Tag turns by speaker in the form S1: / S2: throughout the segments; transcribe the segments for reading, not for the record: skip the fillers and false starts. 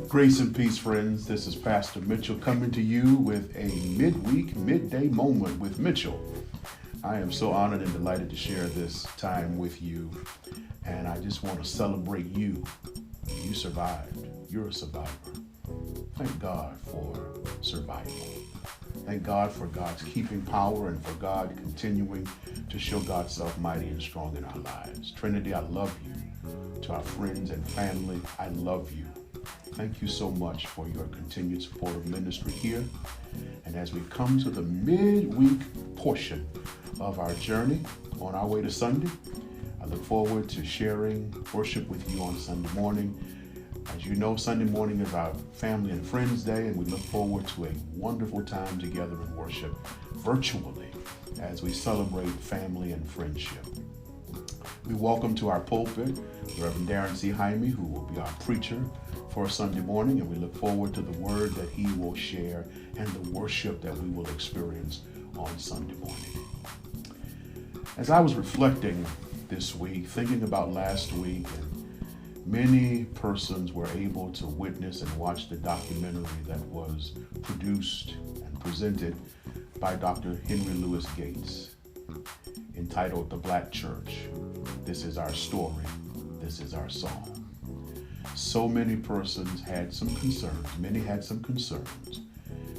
S1: Grace and peace, friends. This is Pastor Mitchell coming to you with a midweek, midday moment with Mitchell. I am so honored and delighted to share this time with you. And I just want to celebrate you. You survived. You're a survivor. Thank God for survival. Thank God for God's keeping power and for God continuing to show God's self mighty and strong in our lives. Trinity, I love you. To our friends and family, I love you. Thank you so much for your continued support of ministry here. And as we come to the midweek portion of our journey on our way to Sunday, I look forward to sharing worship with you on Sunday morning. As you know, Sunday morning is our family and friends day, and we look forward to a wonderful time together in worship virtually as we celebrate family and friendship. We welcome to our pulpit Reverend Daran who will be our preacher for Sunday morning, and we look forward to the word that he will share and the worship that we will experience on Sunday morning. As I was reflecting this week, thinking about last week, and many persons were able to witness and watch the documentary that was produced and presented by Dr. Henry Louis Gates, entitled The Black Church. This is our story. This is our song. So many persons had some concerns. Many had some concerns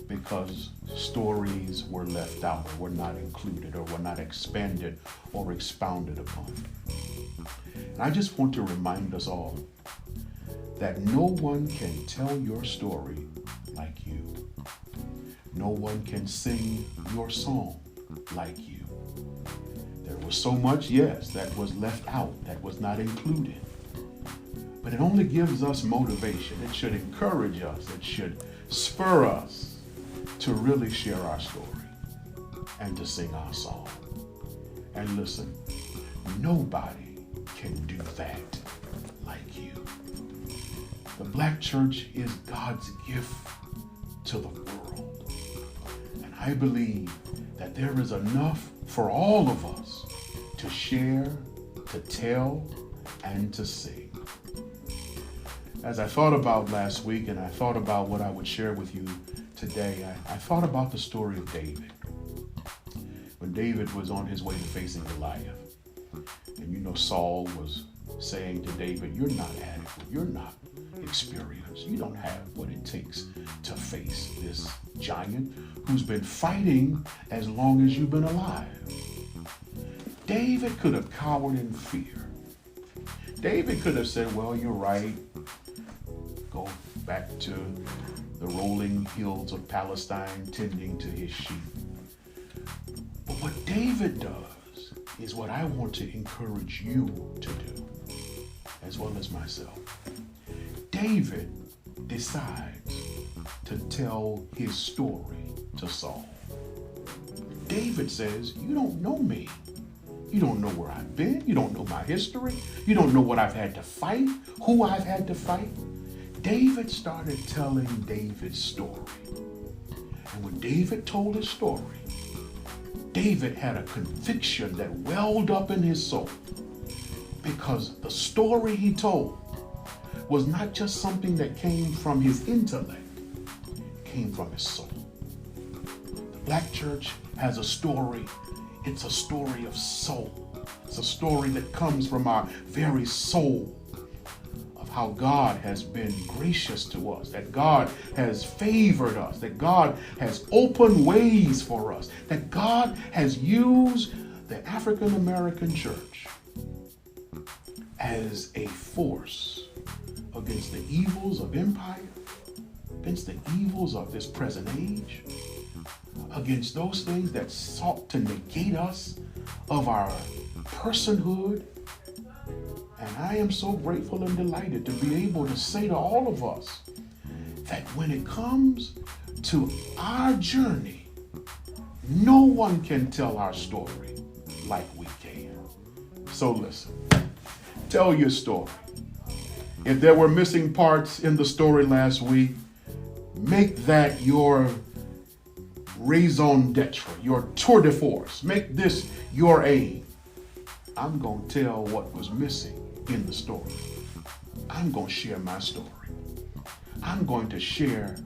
S1: because stories were left out or were not included or were not expanded or expounded upon. And I just want to remind us all that no one can tell your story like you. No one can sing your song like you. There was so much, yes, that was left out, that was not included. But it only gives us motivation. It should encourage us. It should spur us to really share our story and to sing our song. And listen, nobody can do that like you. The Black Church is God's gift to the world. And I believe that there is enough for all of us to share, to tell, and to sing. As I thought about last week and I thought about what I would share with you today, I thought about the story of David. When David was on his way to facing Goliath, and you know Saul was saying to David, you're not adequate, you're not experienced, you don't have what it takes to face this giant who's been fighting as long as you've been alive. David could have cowered in fear. David could have said, well, you're right. Go back to the rolling hills of Palestine, tending to his sheep. But what David does is what I want to encourage you to do, as well as myself. David decides to tell his story to Saul. David says, you don't know me. You don't know where I've been. You don't know my history. You don't know what I've had to fight, who I've had to fight. David started telling David's story. And when David told his story, David had a conviction that welled up in his soul, because the story he told was not just something that came from his intellect, it came from his soul. The Black Church has a story. It's a story of soul. It's a story that comes from our very soul, of how God has been gracious to us, that God has favored us, that God has opened ways for us, that God has used the African American church as a force against the evils of empire, against the evils of this present age, against those things that sought to negate us of our personhood. And I am so grateful and delighted to be able to say to all of us that when it comes to our journey, no one can tell our story like we can. So listen, tell your story. If there were missing parts in the story last week, make that your raison d'etre, your tour de force. Make this your aim. I'm going to tell what was missing in the story. I'm going to share my story. I'm going to share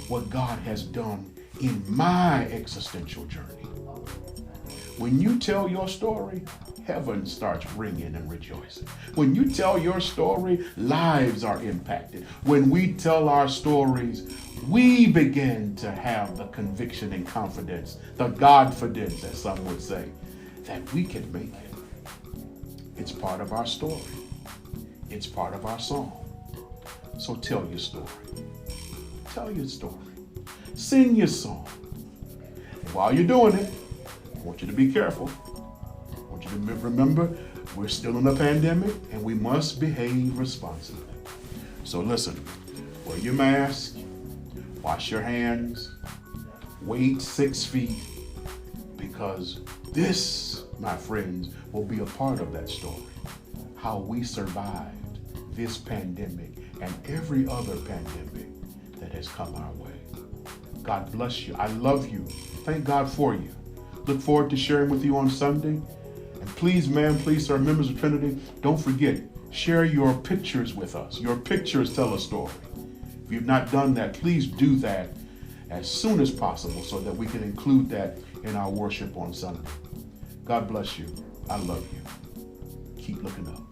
S1: what God has done in my existential journey. When you tell your story, heaven starts ringing and rejoicing. When you tell your story, lives are impacted. When we tell our stories, we begin to have the conviction and confidence, the Godfidence, as some would say, that we can make it. It's part of our story. It's part of our song. So tell your story. Tell your story. Sing your song. And while you're doing it, I want you to be careful. I want you to remember we're still in a pandemic and we must behave responsibly. So listen, wear your mask, wash your hands, wait 6 feet, because this, my friends, will be a part of that story. How we survived this pandemic and every other pandemic that has come our way. God bless you. I love you. Thank God for you. Look forward to sharing with you on Sunday. And please, ma'am, please, sir, members of Trinity, don't forget, share your pictures with us. Your pictures tell a story. If you've not done that, please do that as soon as possible so that we can include that in our worship on Sunday. God bless you. I love you. Keep looking up.